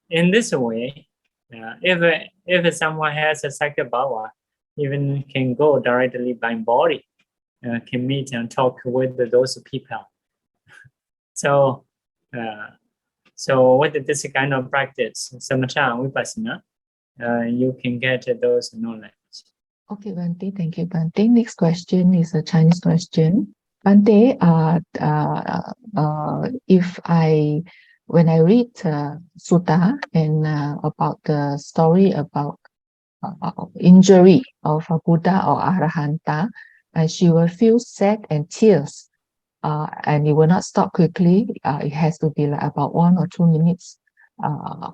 A: in this way, if someone has a Sakyabhava, even can go directly by body, can meet and talk with those people. So with this kind of practice, samatha and vipassana, you can get those knowledge.
B: Okay, Bhante, thank you, Bhante. Next question is a Chinese question. Bhante, when I read sutta and about the story about injury of a Buddha or Arahanta, and she will feel sad and tears, and it will not stop quickly. It has to be like about 1 or 2 minutes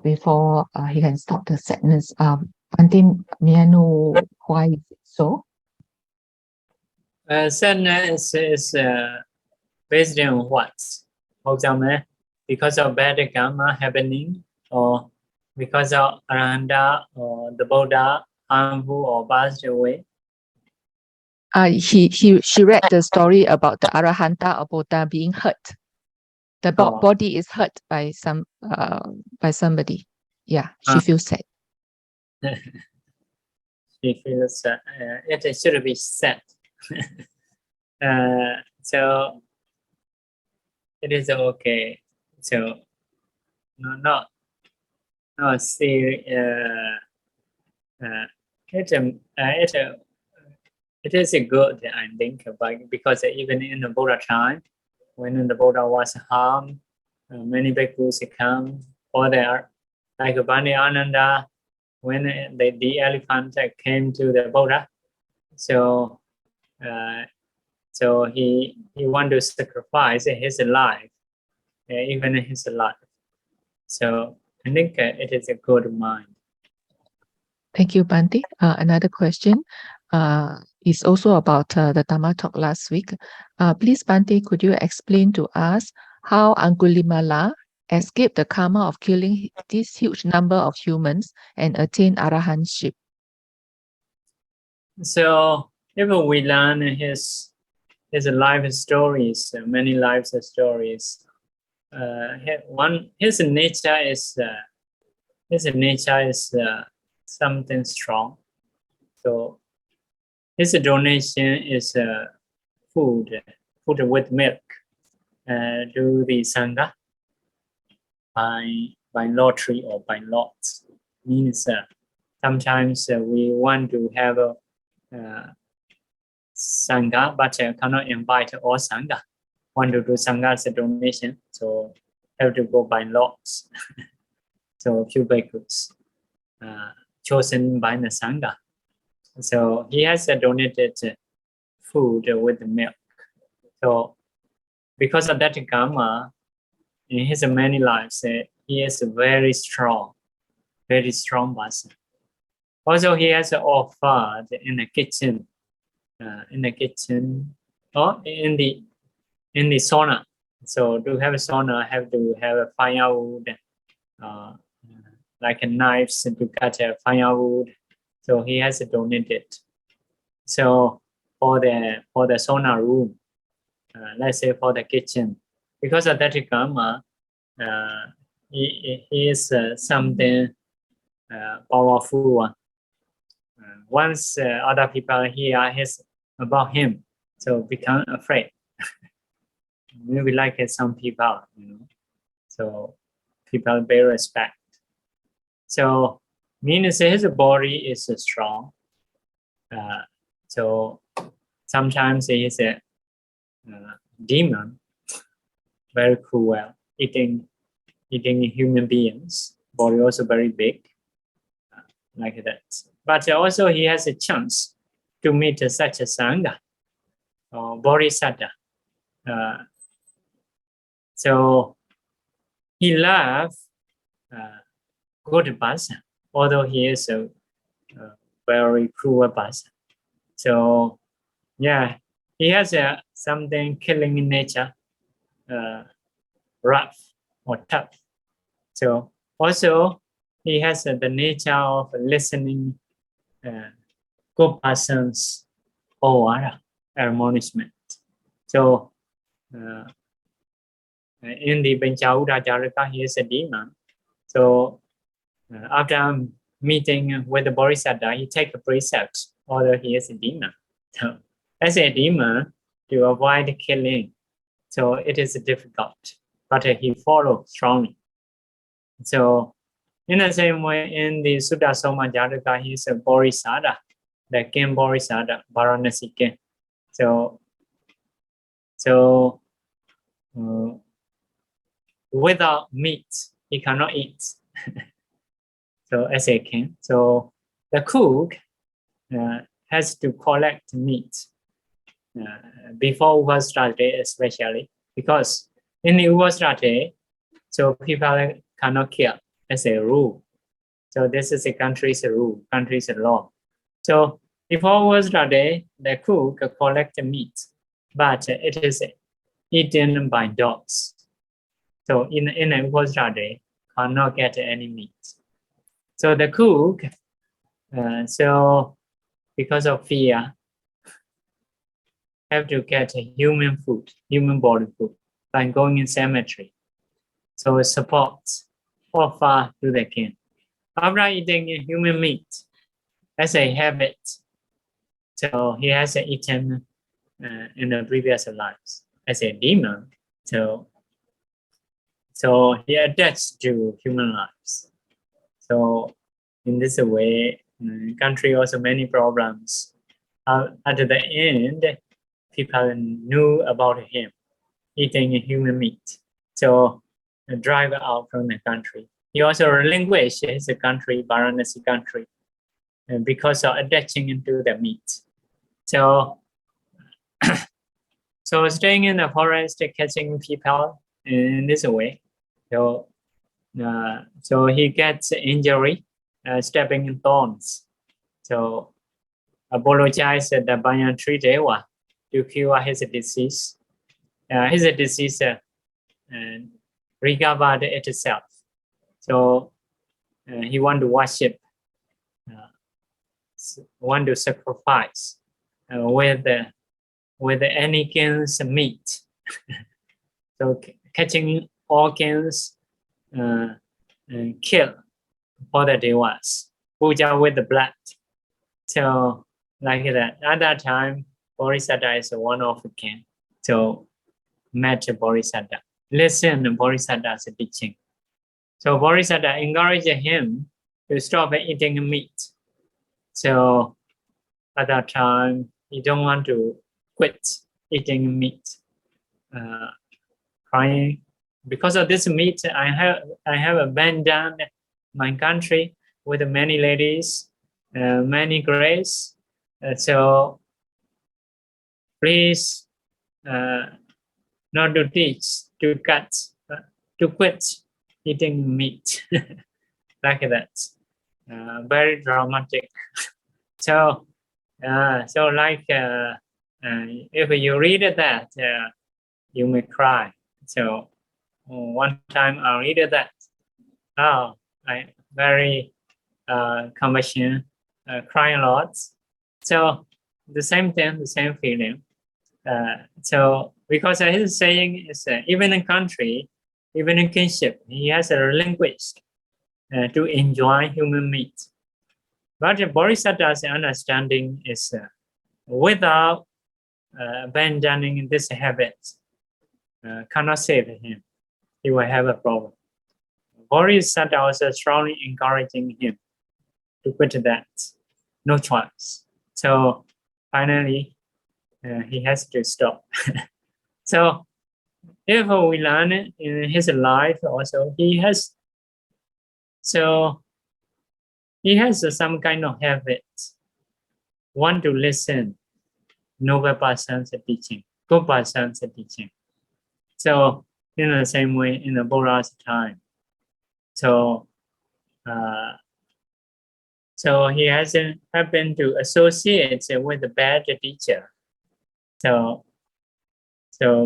B: before he can stop the sadness. Bhante, may I know why is it so?
A: Sadness is based on what? For example, because of bad kamma happening, or because of Arahanta or the Buddha harmful or passed away.
B: She read the story about the Arahanta or Buddha being hurt. The body is hurt by somebody. Yeah, she feels sad.
A: She feels it should be sad. So it is okay. So not see it is a good, I think, but because even in the Buddha time, when the Buddha was harmed, many bhikkhus come for there, like Paññā, when the elephant came to the Buddha, so he want to sacrifice his life, even his life. So I think it is a good mind.
B: Thank you, Bhante. Another question is also about the Dhamma talk last week. Please, Bhante, could you explain to us how Angulimala escaped the karma of killing this huge number of humans and attained arahantship?
A: So if we learn his life stories, many life stories, his nature is something strong. So his donation is food with milk to the Saṅgha by lottery or by lots. Means sometimes we want to have a Saṅgha, but cannot invite all Saṅgha. Want to do Saṅgha as a donation, so have to go by lots. So a few bhikkhus chosen by the Saṅgha. So he has donated food with milk. So because of that kamma, in his many lives, he is a very strong person. Also, he has offered in the kitchen, or in the sauna. So to have a sauna, have to have a firewood, like a knives to cut a firewood. So he has donated. So for the sauna room, let's say for the kitchen, because of that kamma, he is something powerful. Once other people hear about him, so become afraid. Maybe like some people, so people pay respect. So means his body is strong. So sometimes he is a demon, very cruel, eating human beings. Body also very big, like that. But also he has a chance to meet such a Saṅgha or Bodhisattva. So he loves good person, although he is a very cruel person. So yeah, he has something killing in nature, rough or tough. So also he has the nature of listening good persons or admonishment. So in the Paññā, he is a demon. So after meeting with the Bodhisattva, he takes a precept, although he is a demon. So as a demon, to avoid killing, so it is difficult, but he follows strongly. So in the same way, in the Sutta Soma Jataka, he is a Bodhisattva, the king Bodhisattva, Varanasi king. So without meat, he cannot eat. So as a king, so the cook has to collect meat before Upasrati, especially because in the Upasrati, so people cannot kill as a rule. So this is a country's rule, country's law. So before Upasrati, the cook collect meat, but it is eaten by dogs. So in a Upasrati, cannot get any meat. So the cook, so because of fear, have to get a human food, human body food, by going in cemetery. So it supports offer to the king. After eating human meat as a habit, so he has eaten in the previous lives as a demon. So he attached to human lives. So in this way, country also many problems. At the end, people knew about him eating human meat. So drive out from the country. He also relinquished his country, Varanasi country, because of attaching into the meat. So, so staying in the forest, catching people in this way. So he gets injury, stepping in thorns. So apologize the Paññā tree Deva to cure his disease. His disease recovered itself. So he want to worship, want to sacrifice with any king's meat. So catching all kings, kill for the devas, puja with the blood. So like that. At that time, Bodhisattva is one of the king. So met Bodhisattva. Listen to Bodhisattva's teaching. So Bodhisattva encouraged him to stop eating meat. So at that time, he don't want to quit eating meat. Crying, because of this meat, I have abandoned my country with many ladies, many grace. So please not to teach, to cut, to quit eating meat. Like that. Very dramatic. So like if you read that, you may cry. So one time I read that. Oh, I very compassion, crying a lot. So the same thing, the same feeling. So because his saying is even in country, even in kinship, he has relinquished to enjoy human meat. But Bodhisattva's understanding is without abandoning this habit, cannot save him. He will have a problem. Bodhisattva also strongly encouraging him to quit that. No choice. So finally, he has to stop. So if we learn in his life also, he has some kind of habit. Want to listen noble person's teaching, good person's teaching. So in the same way, in the Buddha's time, so he hasn't happened to associate with the bad teacher. So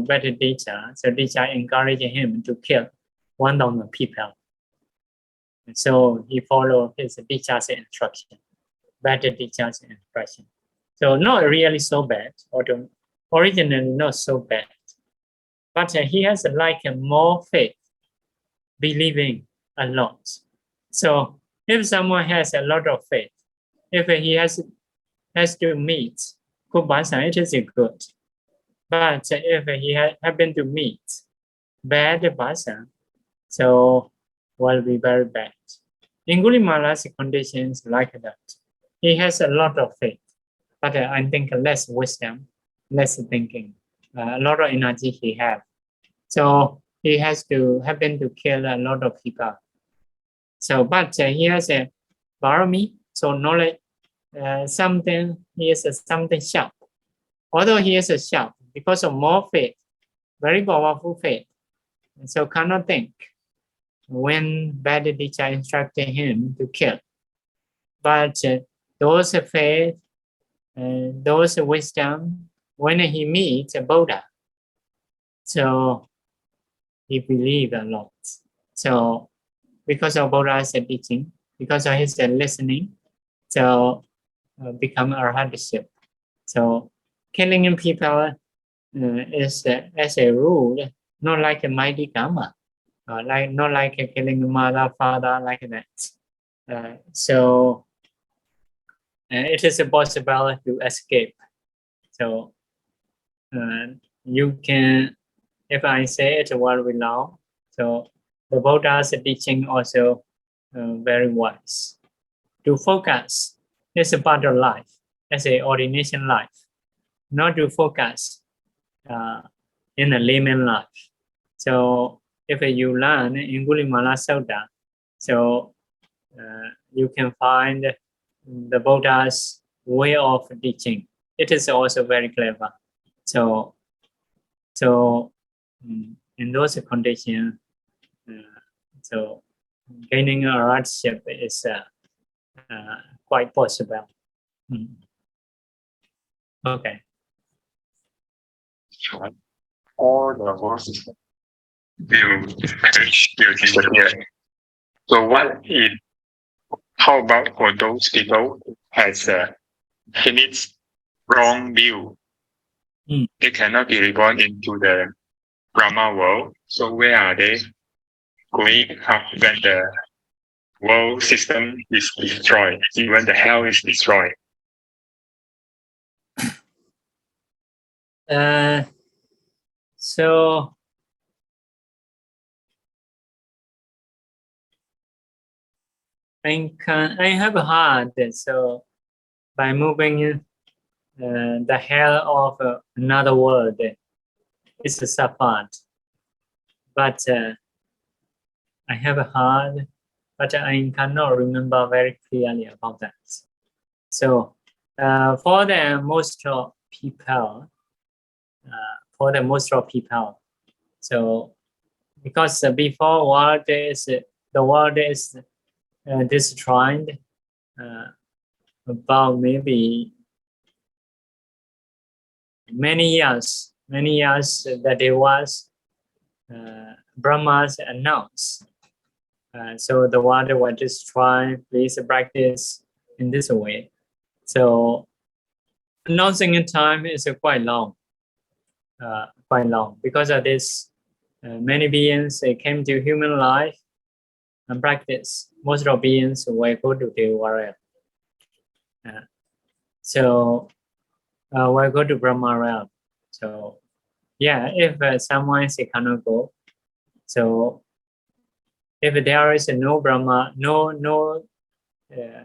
A: bad teacher, so teacher encouraged him to kill 1,000 people. So he followed his teacher's instruction, bad teacher's instruction. So not really so bad, or originally not so bad, but he has like more faith, believing a lot. So if someone has a lot of faith, if he has to meet good person, it is good. But if he happen to meet bad person, so will be very bad. Angulimala's conditions like that. He has a lot of faith, but I think less wisdom, less thinking, a lot of energy he has. So he has to happen to kill a lot of people. So, but he has a Pāramī, so knowledge, something, he is something sharp. Although he is a sharp, because of more faith, very powerful faith, so cannot think when bad teacher instructed him to kill. But those faith, those wisdom, when he meets a Buddha, so he believes a lot. So because of Buddha's teaching, because of his listening, so become Arahantas. So killing people is as a rule not like a mighty karma, not like killing a mother, father, like that. So it is possible to escape. So you can, if I say it very long, so the Buddha's teaching also very wise. To focus is a part of life, as a ordination life, not to focus in a layman life. So if you learn Angulimala Sutta, so you can find the Buddha's way of teaching. It is also very clever. So in those conditions, so gaining a hardship is quite possible. Okay.
C: All the forces will disappear. So how about for those people who has a finished wrong view? They cannot be reborn into the Brahma world. So where are they going when the world system is destroyed, even the hell is destroyed?
A: So I have heard that, so by moving the hell of another world is a suffered. But I have heard, but I cannot remember very clearly about that. So for the most of people, so because before the world is destroyed about maybe many years that it was Brahma's announced. So the world was destroyed. Please practice in this way. So announcing in time is quite long. Because of this, many beings came to human life and practice. Most of beings will go to the world. So we'll go to Brahma realm. So yeah, if someone cannot go, so if there is no Brahma, no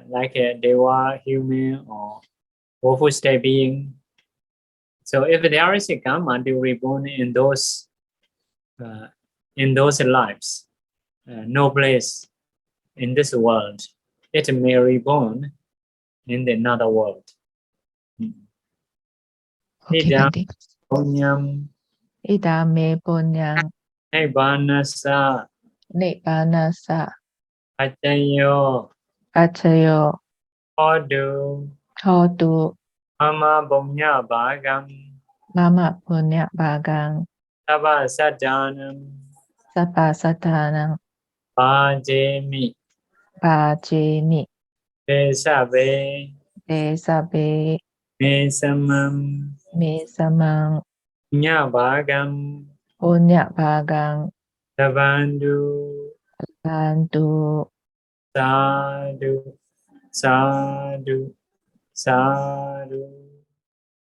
A: like a Deva, human or awful state being. So if there is a kamma to reborn in those lives, no place in this world, it may reborn in another world.
B: Okay, Bhante.
A: Punyam
B: Idame punyang
A: Nibbānasa
B: Nibbānasa
A: Paññā
B: Pachayo
A: Hodu
B: Hotu
A: Mama Paññā Bhagam
B: Mama Punya Bhagang
A: Tathāgatassa
B: Sapasatanang
A: Pājami
B: Pājami
A: Desabe
B: Desabe
A: Mesamam
B: Mesamang
A: Paññā Bhagam
B: Punya Bhagang
A: Tavandu
B: Bantu
A: Sadhu Sadhu Sadhu